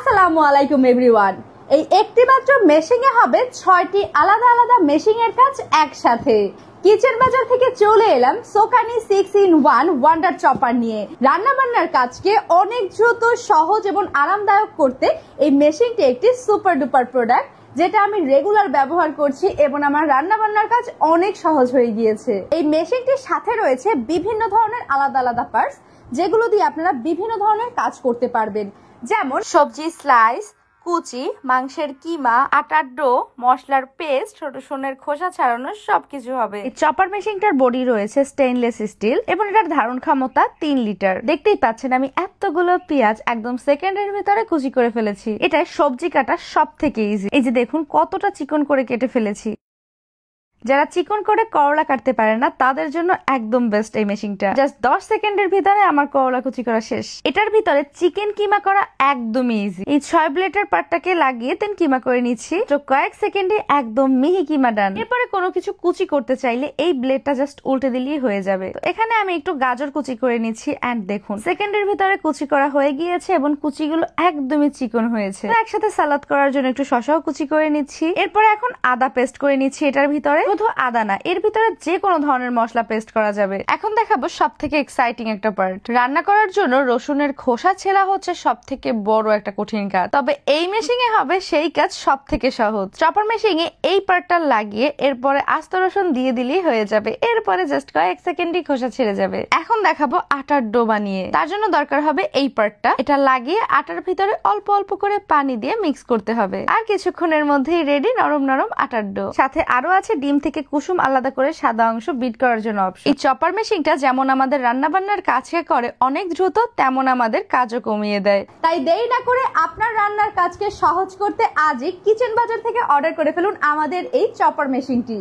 আসসালামু আলাইকুম এভরিওয়ান। এই একটি মাত্র মেশিনে হবে 6টি আলাদা আলাদা মেশিনের কাজ একসাথে। কিচেন বাজার থেকে চলে এলাম সোকানি 6-in-1 ওয়ান্ডার চপার নিয়ে। রান্না বান্নার কাজকে অনেক দ্রুত, সহজ এবং আরামদায়ক করতে এই মেশিনটি একটি সুপার ডুপার প্রোডাক্ট, যেটা আমি রেগুলার ব্যবহার করছি এবং আমার রান্না বান্নার কাজ অনেক সহজ হয়ে গিয়েছে। এই মেশিনটির সাথে রয়েছে বিভিন্ন ধরনের আলাদা আলাদা পার্টস, যেগুলো দিয়ে আপনারা বিভিন্ন ধরনের কাজ করতে পারবেন, যেমন সবজি স্লাইস, কুচি, মাংসের কিমা, আটার ডো, মশলার পেস্ট, রসুনের খোসা ছাড়ানো সবকিছু হবে। এই চপার মেশিনটার বডি রয়েছে স্টেইনলেস স্টিল এবং এটার ধারণ ক্ষমতা 3 লিটার। দেখতেই পাচ্ছেন আমি এতগুলো পেঁয়াজ একদম সেকেন্ডের ভিতরে কুচি করে ফেলেছি। এটা সবজি কাটা সব থেকে ইজি। এই যে দেখুন কতটা চিকন করে কেটে ফেলেছি। যারা চিকন করে করলা কাটতে পারে না তাদের জন্য একদম বেস্ট এই মেশিনটা। জাস্ট 10 সেকেন্ডের ভিতরে আমার করলা কুচি করা শেষ। এটার ভিতরে চিকেন কিমা করা একদমই ইজি। এই 6 ব্লেডের পার্টটাকে লাগিয়ে দেন কিমা করে নিচ্ছি, তো কয়েক সেকেন্ডে একদম মিহি কিমা ডান। এরপরে কোনো কিছু কুচি করতে চাইলে এই ব্লেডটা জাস্ট উল্টে দিলেই হয়ে যাবে। তো এখানে আমি একটু গাজর কুচি করে নিচ্ছি এন্ড দেখুন সেকেন্ডের ভিতরে কুচি করা হয়ে গিয়েছে এবং কুচিগুলো একদমই চিকন হয়েছে। একসাথে সালাদ করার জন্য একটু শসাও কুচি করে নিচ্ছি। এরপরে এখন আদা পেস্ট করে নিচ্ছি এটার ভিতরে। শুধু আদা না, এর ভিতরে যে কোনো ধরনের মশলা পেস্ট করা যাবে। এখন দেখাবো সব থেকে এক্সাইটিং একটা পার্ট। রান্না করার জন্য রসুনের খোসা ছেলা হচ্ছে সব থেকে বড় একটা কঠিন কাজ, তবে এই মেশিনে হবে সেই কাজ সব থেকে সহজ। চপার মেশিনে এই পার্টটা লাগিয়ে এরপরে আস্ত রসুন দিয়ে দিলেই হয়ে যাবে। এরপরে জাস্ট কয়েক সেকেন্ডই খোসা ছেড়ে যাবে। এখন দেখাবো আটার ডো বানিয়ে। তার জন্য দরকার হবে এই পার্টটা। এটা লাগিয়ে আটার ভিতরে অল্প অল্প করে পানি দিয়ে মিক্স করতে হবে। আর কিছুক্ষণের মধ্যেই রেডি নরম নরম আটার ডো। সাথে আরো আছে ডিম থেকে কুসুম আলাদা করে সাদা অংশ বিট করার জন্য অপশন। এই চপার মেশিনটা যেমন আমাদের রান্না বান্নার কাজকে করে অনেক দ্রুত, তেমন আমাদের কাজও কমিয়ে দেয়। তাই দেরি না করে আপনার রান্নার কাজকে সহজ করতে আজই কিচেন বাজার থেকে অর্ডার করে ফেলুন আমাদের এই চপার মেশিনটি।